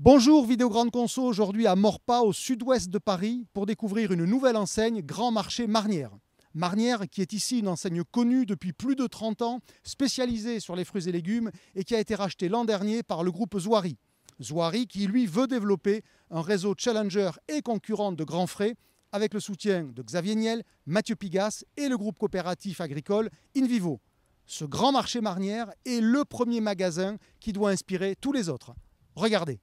Bonjour, Vidéo Grande Conso, aujourd'hui à Maurepas, au sud-ouest de Paris, pour découvrir une nouvelle enseigne, Grand Marché Marnière. Marnière, qui est ici une enseigne connue depuis plus de 30 ans, spécialisée sur les fruits et légumes et qui a été rachetée l'an dernier par le groupe Zouari. Zouari qui, lui, veut développer un réseau challenger et concurrent de grands frais avec le soutien de Xavier Niel, Mathieu Pigasse et le groupe coopératif agricole InVivo. Ce Grand Marché Marnière est le premier magasin qui doit inspirer tous les autres. Regardez.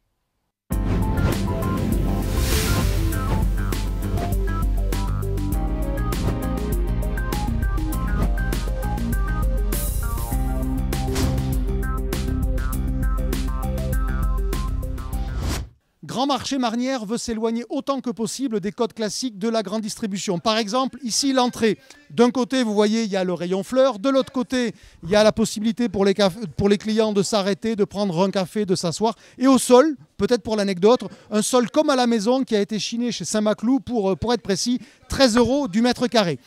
Grand Marché Marnière veut s'éloigner autant que possible des codes classiques de la grande distribution. Par exemple, ici, l'entrée. D'un côté, vous voyez, il y a le rayon fleurs. De l'autre côté, il y a la possibilité pour les clients de s'arrêter, de prendre un café, de s'asseoir. Et au sol, peut-être pour l'anecdote, un sol comme à la maison qui a été chiné chez Saint-Maclou pour être précis, 13 € du mètre carré.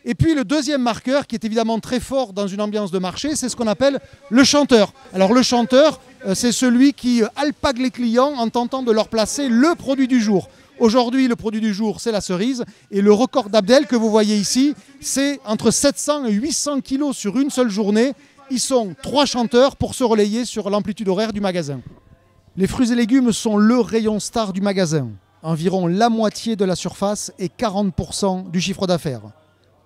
Et puis le deuxième marqueur, qui est évidemment très fort dans une ambiance de marché, c'est ce qu'on appelle le chanteur. Alors le chanteur, c'est celui qui alpague les clients en tentant de leur placer le produit du jour. Aujourd'hui, le produit du jour, c'est la cerise. Et le record d'Abdel que vous voyez ici, c'est entre 700 et 800 kilos sur une seule journée. Ils sont 3 chanteurs pour se relayer sur l'amplitude horaire du magasin. Les fruits et légumes sont le rayon star du magasin. Environ la moitié de la surface et 40% du chiffre d'affaires.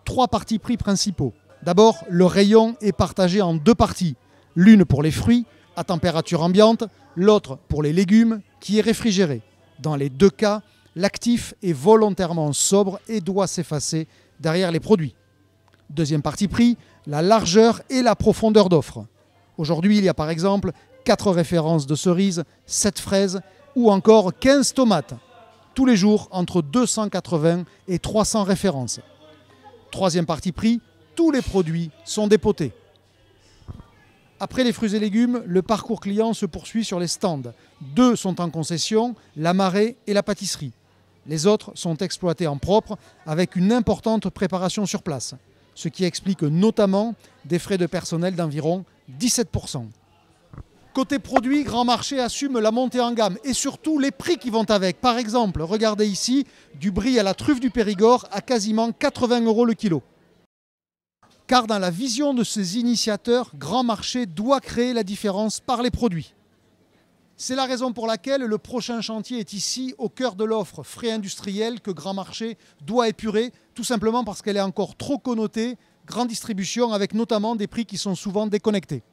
3 partis pris principaux. D'abord, le rayon est partagé en 2 parties. L'une pour les fruits, à température ambiante, l'autre pour les légumes, qui est réfrigéré. Dans les 2 cas, l'actif est volontairement sobre et doit s'effacer derrière les produits. Deuxième parti pris, la largeur et la profondeur d'offre. Aujourd'hui, il y a par exemple 4 références de cerises, 7 fraises ou encore 15 tomates. Tous les jours, entre 280 et 300 références. Troisième parti pris, tous les produits sont dépotés. Après les fruits et légumes, le parcours client se poursuit sur les stands. 2 sont en concession, la marée et la pâtisserie. Les autres sont exploités en propre avec une importante préparation sur place, ce qui explique notamment des frais de personnel d'environ 17%. Côté produit, Grand Marché assume la montée en gamme et surtout les prix qui vont avec. Par exemple, regardez ici, du brie à la truffe du Périgord à quasiment 80 € le kilo. Car dans la vision de ces initiateurs, Grand Marché doit créer la différence par les produits. C'est la raison pour laquelle le prochain chantier est ici, au cœur de l'offre frais industrielle que Grand Marché doit épurer, tout simplement parce qu'elle est encore trop connotée, grande distribution, avec notamment des prix qui sont souvent déconnectés.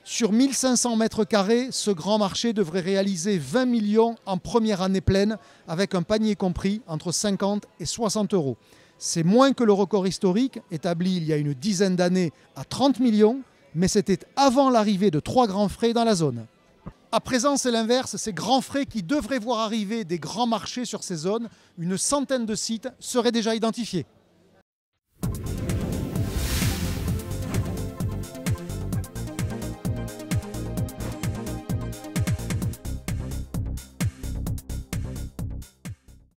Sur 1500 mètres carrés, ce Grand Marché devrait réaliser 20 millions en première année pleine, avec un panier compris entre 50 et 60 €. C'est moins que le record historique, établi il y a une dizaine d'années à 30 millions, mais c'était avant l'arrivée de 3 grands frais dans la zone. À présent, c'est l'inverse, ces grands frais qui devraient voir arriver des grands marchés sur ces zones. Une centaine de sites seraient déjà identifiés.